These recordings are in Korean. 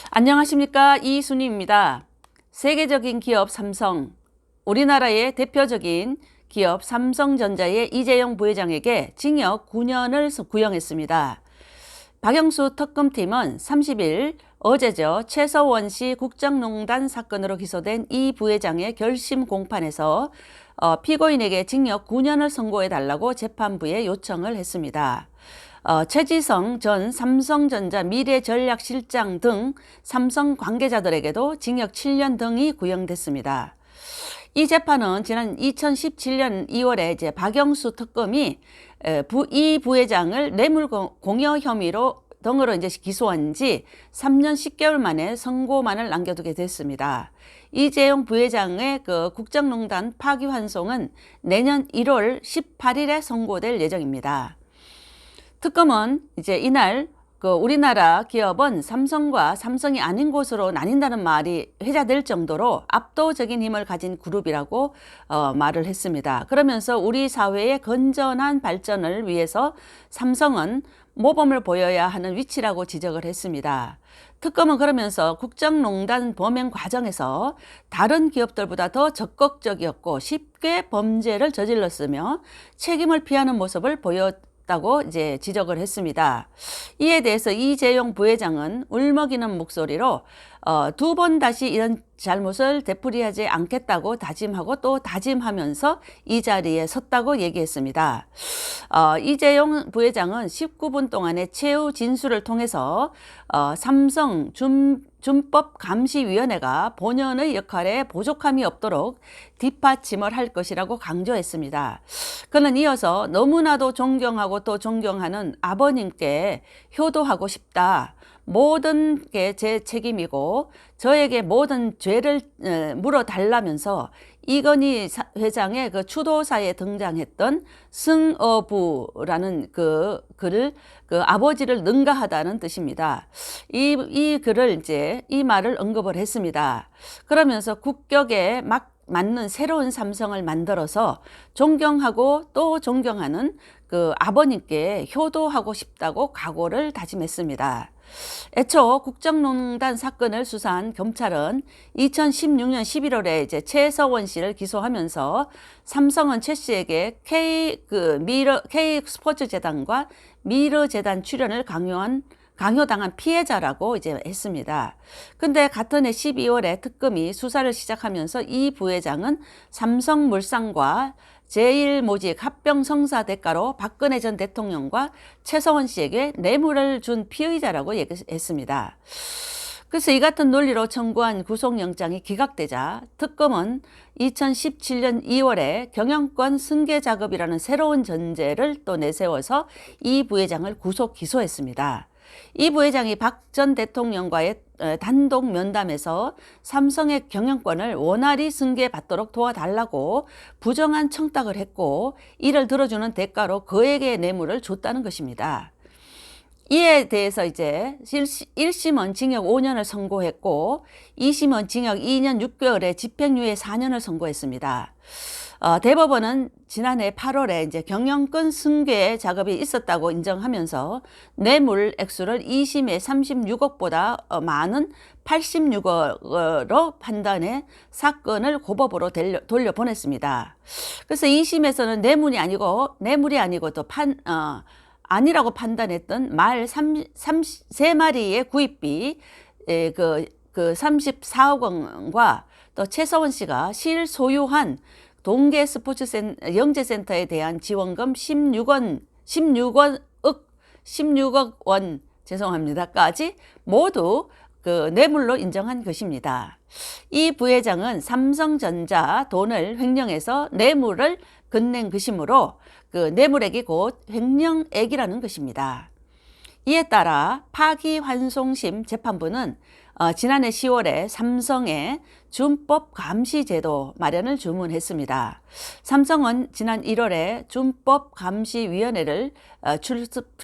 안녕하십니까, 이순희입니다. 세계적인 기업 삼성, 우리나라의 대표적인 기업 삼성전자의 이재용 부회장에게 징역 9년을 구형했습니다. 박영수 특검팀은 30일 어제죠, 최서원 씨 국정농단 사건으로 기소된 이 부회장의 결심 공판에서 피고인에게 징역 9년을 선고해달라고 재판부에 요청을 했습니다. 최지성 전 삼성전자 미래전략실장 등 삼성 관계자들에게도 징역 7년 등이 구형됐습니다. 이 재판은 지난 2017년 2월에 이제 박영수 특검이 이 부회장을 뇌물 공여 혐의로 등으로 이제 기소한 지 3년 10개월 만에 선고만을 남겨두게 됐습니다. 이재용 부회장의 국정농단 파기환송은 내년 1월 18일에 선고될 예정입니다. 특검은 이제 이날 우리나라 기업은 삼성과 삼성이 아닌 곳으로 나뉜다는 말이 회자될 정도로 압도적인 힘을 가진 그룹이라고 말을 했습니다. 그러면서 우리 사회의 건전한 발전을 위해서 삼성은 모범을 보여야 하는 위치라고 지적을 했습니다. 특검은 그러면서 국정농단 범행 과정에서 다른 기업들보다 더 적극적이었고 쉽게 범죄를 저질렀으며 책임을 피하는 모습을 보였다고 이제 지적을 했습니다. 이에 대해서 이재용 부회장은 울먹이는 목소리로 두 번 다시 이런 잘못을 되풀이하지 않겠다고 다짐하고 또 다짐하면서 이 자리에 섰다고 얘기했습니다. 이재용 부회장은 19분 동안의 최후 진술을 통해서 삼성 준법감시위원회가 본연의 역할에 부족함이 없도록 뒷받침을 할 것이라고 강조했습니다. 그는 이어서 너무나도 존경하고 또 존경하는 아버님께 효도하고 싶다. 모든 게 제 책임이고 저에게 모든 죄를 물어달라면서 이건희 회장의 추도사에 등장했던 승어부라는 글을 아버지를 능가하다는 뜻입니다. 이 글을 이 말을 언급을 했습니다. 그러면서 국격에 맞는 새로운 삼성을 만들어서 존경하고 또 존경하는 아버님께 효도하고 싶다고 각오를 다짐했습니다. 애초 국정농단 사건을 수사한 경찰은 2016년 11월에 이제 최서원 씨를 기소하면서 삼성은 최 씨에게 K 스포츠재단과 미르재단 출연을 강요당한 피해자라고 이제 했습니다. 근데 같은 해 12월에 특검이 수사를 시작하면서 이 부회장은 삼성물산과 제1모직 합병성사 대가로 박근혜 전 대통령과 최서원 씨에게 뇌물을 준 피의자라고 얘기했습니다. 그래서 이 같은 논리로 청구한 구속영장이 기각되자 특검은 2017년 2월에 경영권 승계 작업이라는 새로운 전제를 또 내세워서 이 부회장을 구속 기소했습니다. 이 부회장이 박 전 대통령과의 단독 면담에서 삼성의 경영권을 원활히 승계받도록 도와달라고 부정한 청탁을 했고 이를 들어주는 대가로 그에게 뇌물을 줬다는 것입니다. 이에 대해서 이제 1심은 징역 5년을 선고했고 2심은 징역 2년 6개월에 집행유예 4년을 선고했습니다. 대법원은 지난해 8월에 이제 경영권 승계 작업이 있었다고 인정하면서 뇌물 액수를 2심의 36억보다 많은 86억으로 판단해 사건을 고법으로 돌려보냈습니다. 그래서 2심에서는 뇌물이 아니고 또 아니라고 판단했던 말 3마리의 구입비 34억 원과 또 최서원 씨가 실소유한 동계 스포츠 영재센터에 대한 지원금 16억 원 죄송합니다까지 모두 뇌물로 인정한 것입니다. 이 부회장은 삼성전자 돈을 횡령해서 뇌물을 건넨 것이므로 뇌물액이 곧 횡령액이라는 것입니다. 이에 따라 파기환송심 재판부는 지난해 10월에 삼성의 준법감시제도 마련을 주문했습니다. 삼성은 지난 1월에 준법감시위원회를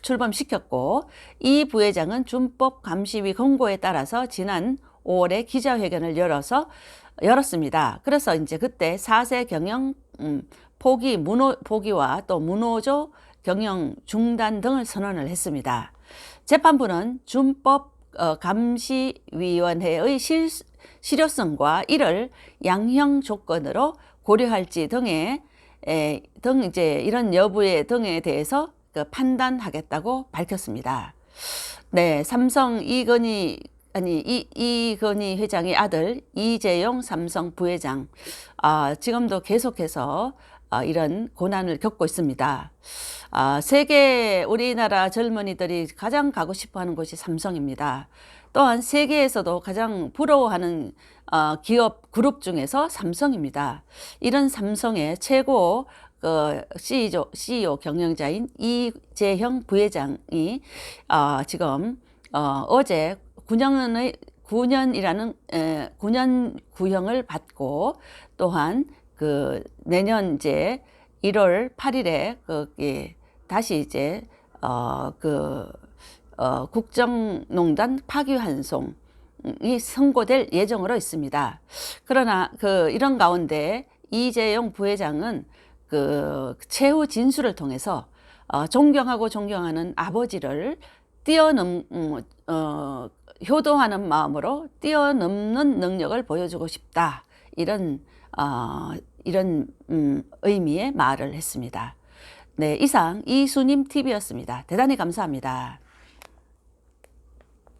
출범시켰고 이 부회장은 준법감시위 권고에 따라서 지난 5월에 기자회견을 열었습니다. 그래서 이제 그때 4세 경영 포기와 또 무노조 경영 중단 등을 선언을 했습니다. 재판부는 준법 감시위원회의 실효성과 이를 양형 조건으로 고려할지 등의 이제 이런 여부의 등에 대해서 판단하겠다고 밝혔습니다. 네, 삼성 이건희 회장의 아들 이재용 삼성 부회장, 지금도 계속해서 이런 고난을 겪고 있습니다. 세계 우리나라 젊은이들이 가장 가고 싶어하는 곳이 삼성입니다. 또한 세계에서도 가장 부러워하는 기업 그룹 중에서 삼성입니다. 이런 삼성의 최고 CEO 경영자인 이재형 부회장이 지금 어제 9년이라는 9년 구형을 받고, 또한 내년 이제 1월 8일에 다시 이제 국정농단 파기환송이 선고될 예정으로 있습니다. 그러나 이런 가운데 이재용 부회장은 최후 진술을 통해서 존경하고 존경하는 아버지를 효도하는 마음으로 뛰어넘는 능력을 보여주고 싶다, 이런 의미의 말을 했습니다. 네, 이상 이수님 TV였습니다. 대단히 감사합니다.